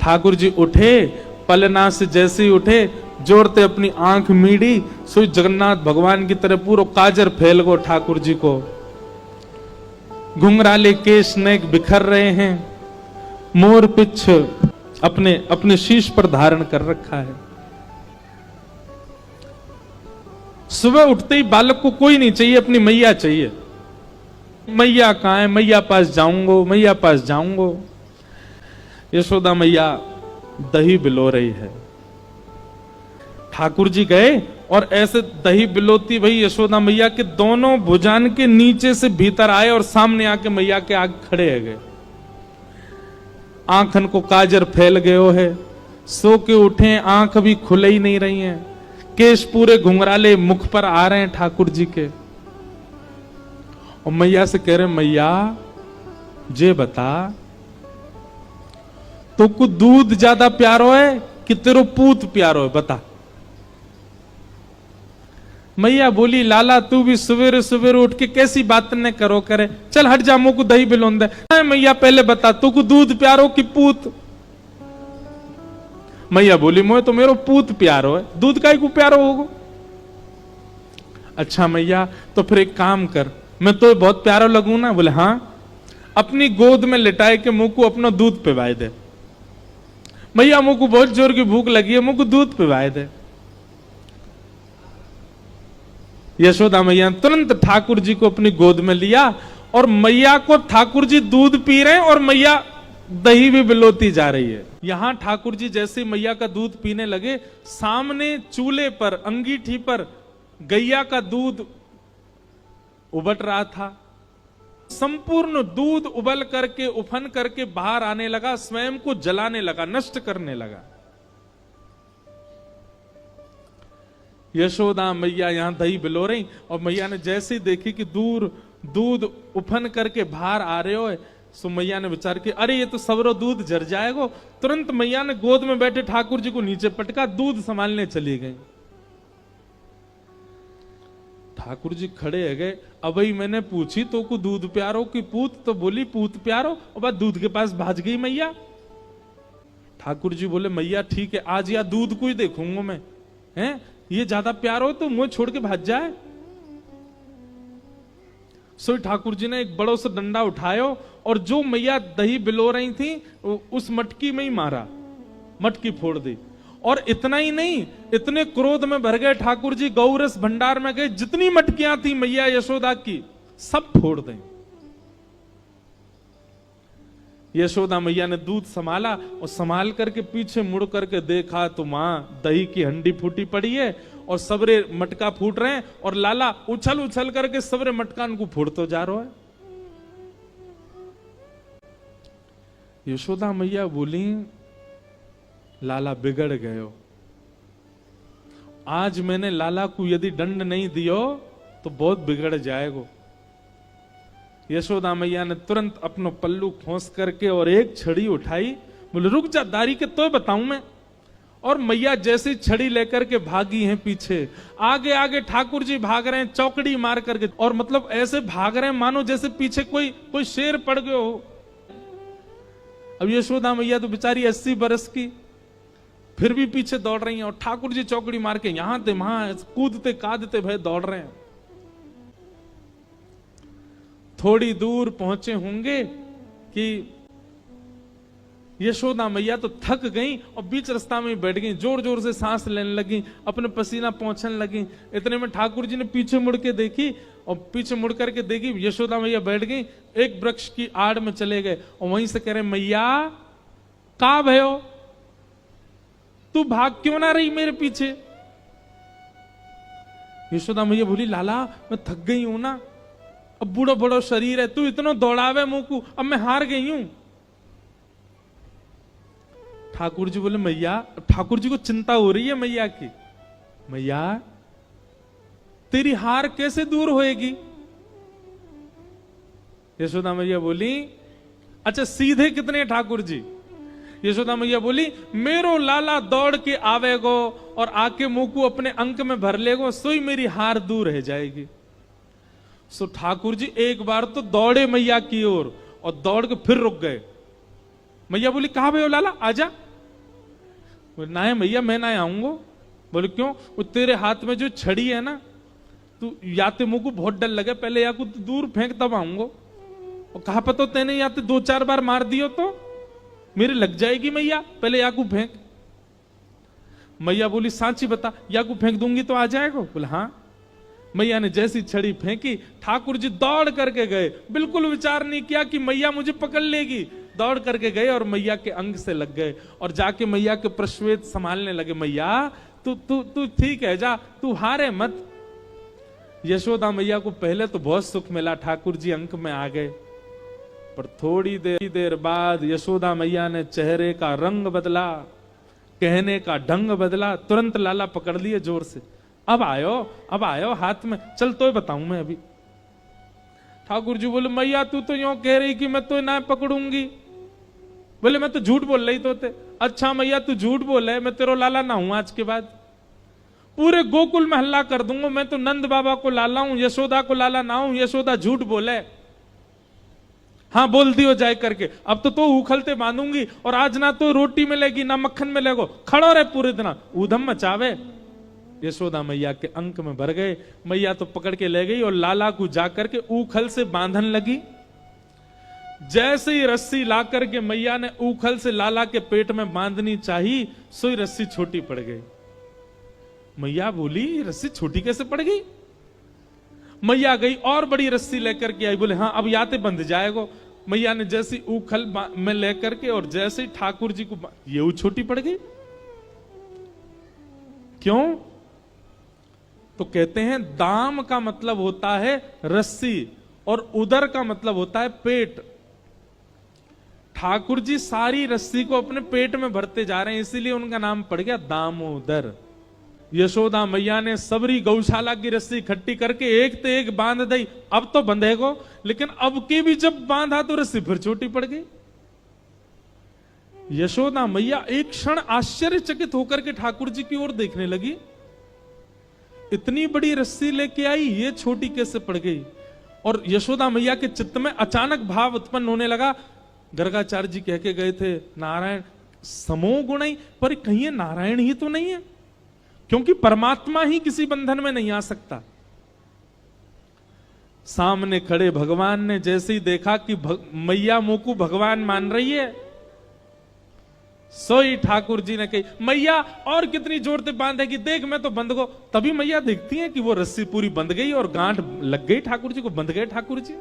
ठाकुर जी उठे, पलना से जैसे ही उठे, जोड़ते अपनी आंख मीड़ी, सो जगन्नाथ भगवान की तरह पूरा काजर फैल गो ठाकुर जी को। घुंघराले केश नेक बिखर रहे हैं, मोर पिछ अपने अपने शीश पर धारण कर रखा है। सुबह उठते ही बालक को कोई नहीं चाहिए, अपनी मैया चाहिए। मैया कहां है, मैया पास जाऊंगो, मैया पास जाऊंगो। यशोदा मैया दही बिलो रही है। ठाकुर जी गए और ऐसे दही बिलोती भाई यशोदा मैया के दोनों भुजान के नीचे से भीतर आए और सामने आके मैया के आगे खड़े है गए। आंखन को काजर फैल गयो है, सो के उठे, आंख अभी खुले ही नहीं रही हैं, केश पूरे घुंघराले मुख पर आ रहे हैं ठाकुर जी के। और मैया से कह रहे, मैया जे बता, तो को दूध ज्यादा प्यारो है कि तेरो पूत प्यारो है, बता। मैया बोली, लाला तू भी सवेरे सवेरे उठ के कैसी बात न करो करे, चल हट जा, मुंह को दही बिलोन दे। मैया पहले बता, तू को दूध प्यारो कि पूत? मैया बोली, मोए तो मेरो पूत प्यारो है, दूध काहे को प्यारो होगो? अच्छा मैया, तो फिर एक काम कर, मैं तो बहुत प्यारो लगूं ना? बोले हाँ। अपनी गोद में लिटाए के मुंह को अपना दूध पिवाए दे। मैया, मुंह को बहुत जोर की भूख लगी है, मुंह को दूध पिवाए दे। यशोदा मैया तुरंत ठाकुर जी को अपनी गोद में लिया और मैया को ठाकुर जी दूध पी रहे हैं और मैया दही भी बिलोती जा रही है। यहां ठाकुर जी जैसे मैया का दूध पीने लगे, सामने चूल्हे पर अंगीठी पर गैया का दूध उबल रहा था। संपूर्ण दूध उबल करके उफन करके बाहर आने लगा, स्वयं को जलाने लगा, नष्ट करने लगा। यशोदा मैया यहां दही बिलो रही और मैया ने जैसे ही देखी कि दूर दूध उफन करके बाहर आ रहे हो, सो मैया ने विचार किया, अरे ये तो सबरो दूध जर जाएगा। तुरंत मैया ने गोद में बैठे ठाकुर जी को नीचे पटका, दूध संभालने चली गई। ठाकुर जी खड़े है गए, अब ही मैंने पूछी तो को दूध प्यारो कि पूत? तो बोली पूत प्यारो, और बाद दूध के पास भाज गई मैया। ठाकुर जी बोले, मैया ठीक है, आज या दूध को ही देखूंगा मैं, हैं ये ज्यादा प्यार हो तो मुंह छोड़ के भाग जाए। सो ठाकुर जी ने एक बड़ो सा डंडा उठायो और जो मैया दही बिलो रही थी उस मटकी में ही मारा, मटकी फोड़ दी। और इतना ही नहीं, इतने क्रोध में भर गए ठाकुर जी, गौरस भंडार में गए, जितनी मटकियां थी मैया यशोदा की सब फोड़ दें। यशोदा मैया ने दूध संभाला और संभाल करके पीछे मुड़ करके देखा तो मां दही की हंडी फूटी पड़ी है और सबरे मटका फूट रहे हैं और लाला उछल उछल करके सबरे मटकान को फोड़ते जा रहा है। यशोदा मैया बोली, लाला बिगड़ गयो, आज मैंने लाला को यदि दंड नहीं दियो तो बहुत बिगड़ जाएगा। यशोदा मैया ने तुरंत अपना पल्लू खोस करके और एक छड़ी उठाई, बोले रुक जा दारी के तो बताऊं मैं। और मैया जैसे छड़ी लेकर के भागी हैं पीछे, आगे आगे ठाकुर जी भाग रहे हैं चौकड़ी मार करके, और मतलब ऐसे भाग रहे हैं मानो जैसे पीछे कोई शेर पड़ गयो हो। अब यशोदा मैया तो बेचारी 80 बरस की, फिर भी पीछे दौड़ रही हैं और ठाकुर जी चौकड़ी मार के यहां थे वहां कूदते कादते भय दौड़ रहे हैं। थोड़ी दूर पहुंचे होंगे कि यशोदा मैया तो थक गई और बीच रास्ता में बैठ गई, जोर जोर से सांस लेने लगी, अपने पसीना पहुंचने लगी। इतने में ठाकुर जी ने पीछे मुड़ के देखी और पीछे मुड़ करके देखी यशोदा मैया बैठ गई, एक वृक्ष की आड़ में चले गए और वहीं से कह रहे, मैया का भयो, तू भाग क्यों ना रही मेरे पीछे? यशोदा मैया बोली, लाला मैं थक गई हूं ना, अब बूढ़ा बूढ़ा शरीर है, तू इतना दौड़ावे मुंह को, अब मैं हार गई हूं। ठाकुर जी बोले, मैया, ठाकुर जी को चिंता हो रही है मैया की, मैया तेरी हार कैसे दूर होएगी? यशोदा मैया बोली, अच्छा सीधे कितने ठाकुर जी? यशोदा मैया बोली, मेरो लाला दौड़ के आवेगो और आके मुंह को अपने अंक में भर लेगो, सोई मेरी हार दूर रह जाएगी। सो ठाकुर जी एक बार तो दौड़े मैया की ओर और दौड़ के फिर रुक गए। मैया बोली, कहां भयो लाला, आजा। बोले ना है भैया, मैं ना आऊंगा। बोले क्यों? वो तेरे हाथ में जो छड़ी है ना, तू या तो मुझको बहुत डर लगे, पहले या को दूर फेंक तब आऊंगा। और कहा पता तेने या तो 2-4 बार मार दियो तो मेरे लग जाएगी मैया, पहले या को फेंक। मैया बोली सांची बता, या को फेंक दूंगी तो आ जाएगा? बोले हाँ। मैया ने जैसी छड़ी फेंकी, ठाकुर जी दौड़ करके गए, बिल्कुल विचार नहीं किया कि मैया मुझे पकड़ लेगी। दौड़ करके गए और मैया के अंग से लग गए और जाके मैया के प्रश्वेत संभालने लगे। मैया तू तू तू ठीक है, जा, तू हारे मत। यशोदा मैया को पहले तो बहुत सुख मिला, ठाकुर जी अंक में आ गए, पर थोड़ी देर बाद यशोदा मैया ने चेहरे का रंग बदला, कहने का ढंग बदला, तुरंत लाला पकड़ लिए जोर से। अब आयो हाथ में, चल तो बताऊं मैं अभी। ठाकुर जी बोले मैया तू तो यूं कह रही कि मैं तो ना पकड़ूंगी। बोले मैं तो झूठ बोल रही तो थे। अच्छा मैया तू झूठ बोल है, मैं तेरो लाला ना हूं आज के बाद, पूरे गोकुल में हल्ला कर दूंगा मैं तो नंद बाबा को लाला हूं, यशोदा को लाला ना हूं। यशोदा झूठ बोले, हाँ बोल दियो जाए करके। अब तो उखलते बांधूंगी और आज ना तो रोटी मिलेगी ना मक्खन मिलेगो, खड़ो रहे पूरे दिन, ऊधम मचावे। यशोदा मैया के अंक में भर गए। मैया तो पकड़ के ले गई और लाला को जाकर के ऊखल से बांधन लगी। जैसे ही रस्सी ला करके मैया ने ऊखल से लाला के पेट में बांधनी चाहिए, सोई रस्सी छोटी पड़ गई। मैया बोली रस्सी छोटी कैसे पड़ गई? मैया गई और बड़ी रस्सी लेकर के आई। बोले हाँ अब याते बंध जाएगो। मैया ने जैसी ऊखल में लेकर के और जैसे ही ठाकुर जी को, ये छोटी पड़ गई। क्यों? तो कहते हैं दाम का मतलब होता है रस्सी और उदर का मतलब होता है पेट। ठाकुर जी सारी रस्सी को अपने पेट में भरते जा रहे हैं, इसीलिए उनका नाम पड़ गया दामोदर। यशोदा मैया ने सबरी गौशाला की रस्सी इकट्ठी करके एक तो एक बांध दी। अब तो बंधेगो, लेकिन अब की भी जब बांधा तो रस्सी फिर छोटी पड़ गई। यशोदा मैया एक क्षण आश्चर्यचकित होकर के ठाकुर जी की ओर देखने लगी। इतनी बड़ी रस्सी लेके आई, ये छोटी कैसे पड़ गई? और यशोदा मैया के चित्त में अचानक भाव उत्पन्न होने लगा। गर्गाचार्य जी कह के गए थे नारायण समो गुण, पर कहीं ये नारायण ही तो नहीं है, क्योंकि परमात्मा ही किसी बंधन में नहीं आ सकता। सामने खड़े भगवान ने जैसे ही देखा कि मैया मुंह को भगवान मान रही है, सोई ठाकुर जी ने कही मैया और कितनी जोर से बांधेगी, देख मैं तो बंध गो। तभी मैया देखती है कि वो रस्सी पूरी बंध गई और गांठ लग गई ठाकुर जी को, बंध गए ठाकुर जी।